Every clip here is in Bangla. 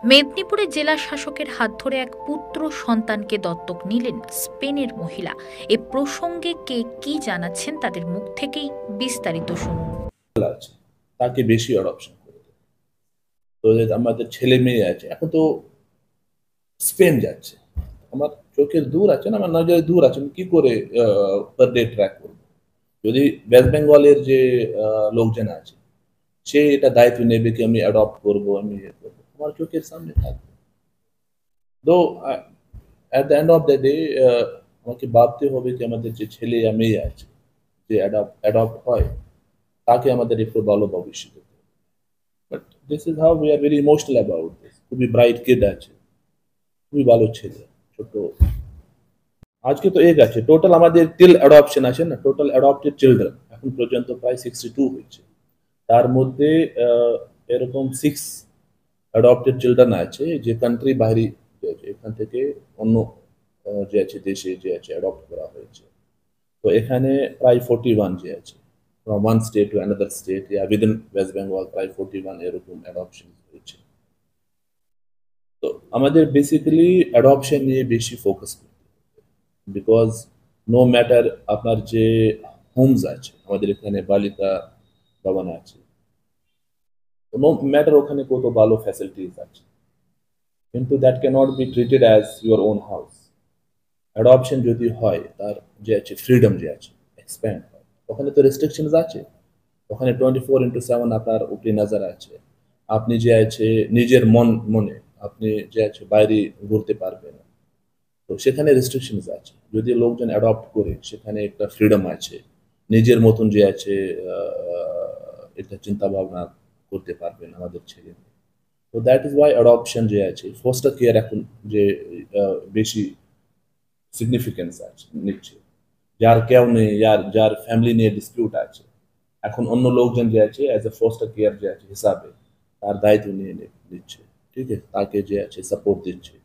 মেদিনীপুরে জেলা শাসকের হাত ধরে এক পুত্র সন্তানকে দত্তক নিলেন স্পেনের মহিলা। এ প্রসঙ্গে কে কি জানাচ্ছেন তাদের মুখ থেকেই বিস্তারিত শুনুন। তাকে বেশি অ্যাডপশন করে দেয়। তো আমাদের ছেলে মেয়ে আছে, এখন তো স্পেন যাচ্ছে, আমার চোখের দূর আছে না, আমার নজরে দূর আছে, আমি কি করে পার ডে ট্র্যাক করবো? যদি ওয়েস্ট বেঙ্গলের যে লোকজন আছে, সে এটা দায়িত্ব নেবে কি আমি অ্যাডপ্ট করবো, আমি করবো, আমার চোখের সামনে থাকবে। তো at the end of the day আমাকে ভাবতে হবে যে আমাদের যে ছেলে বা মেয়ে আছে, যে অ্যাডপ্ট হয়, তাকে আমাদের একটু ভালো ভবিষ্যৎ দিতে হবে। But this is how we are very emotional about this. খুবই ব্রাইট কিড আছে, খুবই ভালো ছেলে, ছোট। আজকে তো এগ আছে, টোটাল আমাদের টিল অ্যাডপশন আছে না, টোটাল অ্যাডপ্টেড চিলড্রেন এখন পর্যন্ত প্রায় 62 হয়েছে। তার মধ্যে এরকম 6 অ্যাডপ্টেড চিলড্রেন আছে যে কান্ট্রি বাইরে, এখান থেকে অন্য যে আছে দেশে যে আছে অ্যাডপ্ট করা হয়েছে। তো এখানে প্রায় 41 যে আছে, from one state to another state, yeah within West Bengal প্রায় 41 এরকম অ্যাডপশন হয়েছে। তো আমাদের বেসিক্যালি অ্যাডপশন নিয়ে বেশি ফোকাস করতে হবে, বিকজ নো ম্যাটার আপনার যে হোমস আছে, আমাদের এখানে বালিকা ভবন আছে, নো ম্যাটার ওখানে কত ভালো ফ্যাসিলিটিস আছে, কিন্তু that cannot be treated as your own house. Adoption যদি হয়, তার যে আছে ফ্রিডম যে আছে এক্সপ্যান্ড হয়, ওখানে তো রেস্ট্রিকশনস আছে, ওখানে 24/7 আপনার উপরে নজর আছে। আপনি যে আছে নিজের মনে আপনি যে আছে বাইরে ঘুরতে পারবেন, তো সেখানে রেস্ট্রিকশনস আছে। যদি লোকজন অ্যাডপ্ট করে, সেখানে একটা ফ্রিডম আছে, নিজের মতন যে আছে এটা চিন্তা ভাবনা করতে পারবেন আমাদের ছেলে মেয়ে। তো দ্যাট ইজ ওয়াই অ্যাডপশন যে আছে ফস্টার কেয়ার এখন যে বেশি সিগনিফিকেন্স আছে নিচ্ছে। যার কেউ নেই, যার ফ্যামিলি নিয়ে ডিসপিউট আছে, এখন অন্য লোকজন যে আছে অ্যাজ এ ফস্টার কেয়ার যে আছে হিসাবে তার দায়িত্ব নিয়ে নিচ্ছে, ঠিক আছে, তাকে যে আছে সাপোর্ট দিচ্ছে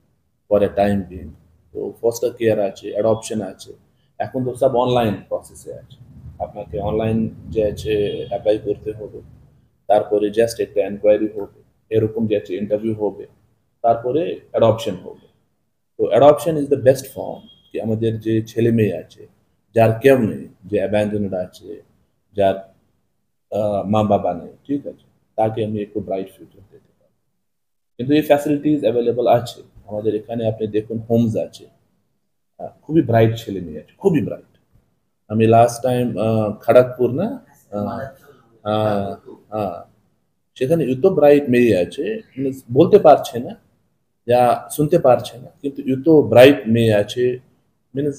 ফর এ টাইম বিং। তো ফস্টার কেয়ার আছে, অ্যাডপশন আছে, এখন তো সব অনলাইন প্রসেসে আছে। আপনাকে অনলাইন যে আছে অ্যাপ্লাই করতে হবে, তারপরে জাস্ট একটা এনকোয়ারি হবে, এরকম যে আছে ইন্টারভিউ হবে, তারপরে অ্যাডপশন হবে। তো adoption is the best form, কি আমাদের যে ছেলে মেয়ে আছে, যার কেউ নেই, যে অ্যাবান্ডনড আছে, যার মা বাবা নেই, ঠিক আছে, তাকে আমি একটু ব্রাইট ফিউচার দিতে পারি। কিন্তু এই ফ্যাসিলিটিস অ্যাভেলেবল আছে আমাদের এখানে। আপনি দেখুন হোমস আছে, খুবই ব্রাইট ছেলে মেয়ে আছে, খুবই ব্রাইট। আমি লাস্ট টাইম খড়গপুর না, সেখানে এত ব্রাইট মেয়ে আছে, বলতে পারছে না, যা শুনতে পারছে না, কিন্তু এত ব্রাইট মেয়ে আছে, মিনস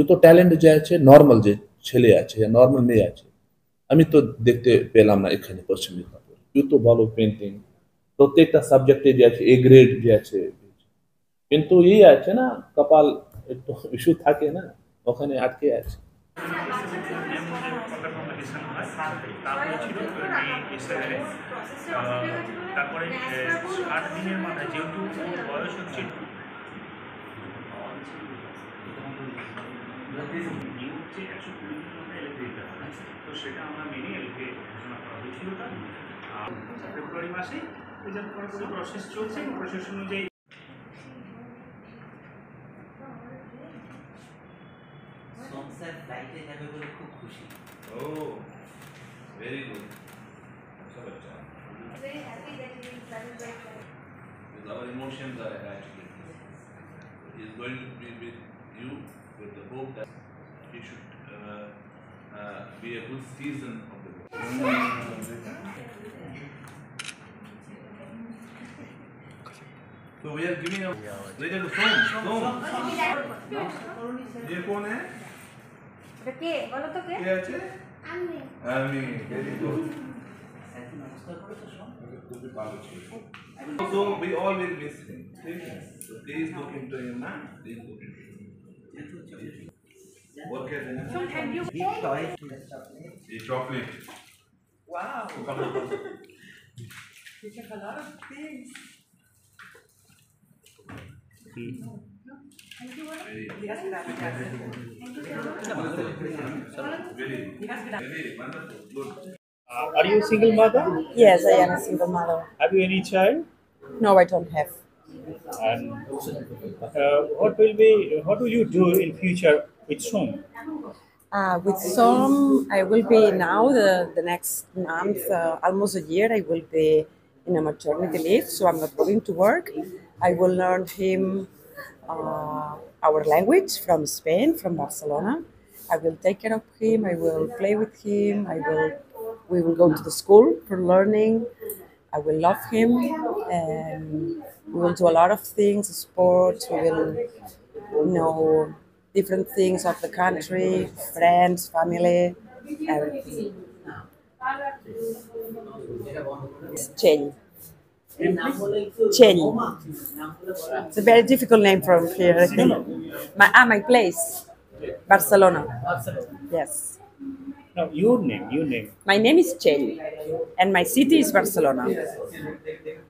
এত ট্যালেন্ট যে আছে, নর্মাল যে ছেলে আছে, নর্মাল মেয়ে আছে, আমি তো দেখতে পেলাম না এখানে পশ্চিম মেদিনীপুর। এত ভালো পেন্টিং, প্রত্যেকটা সাবজেক্টে যে আছে এ গ্রেড যে আছে, কিন্তু এই আছে না, কপাল একটু ইস্যু থাকে না, ওখানে আটকে আছে। তারপরে 60 দিনের মাথায় যেহেতু ওর বয়স হচ্ছে হচ্ছে 120 দিনের মধ্যে এলপি দিতে হবে, তো সেটা আমরা মেনে এলপি ঘোষণা করা হয়েছিল। ফেব্রুয়ারি মাসে ওই জন্য পুরোপুরি প্রসেস চলছে, প্রসেস অনুযায়ী ফ্লাইটে যাবে বলে খুব খুশি। ও ভেরি গুড, আচ্ছা বাচ্চা। Very happy that he is traveling by flight. Because our emotions are attached to this. He is going to be with you with the hope that he should be a good citizen of the world. So we are giving a little song. ये कौन है? এটা কে বলো তো কে? কে আছে? আমি very good. So we all will miss him. So please look into him, man. Please look into him. What can I do? Thank you. Big toy. A chocolate. Wow. You have a lot of things. Very, Yes, gracias. very wonderful. Good. Are you a single mother? Yes, I am a single mother. Have you any child? No, I don't have. And what will you do in future with Zoom? With some, I will be now the next month, almost a year. I will be in a maternity leave, so I'm not going to work. I will learn him our language from Spain, from Barcelona. I will take care of him. I will play with him. We will go to the school for learning. I will love him, and we will do a lot of things, sports. We will know different things of the country, friends, family, everything. It's Cheli. Cheli. It's a very difficult name from here, I think. My place, Barcelona. Yes. No, your name. My name is Cheli, and my city is Barcelona.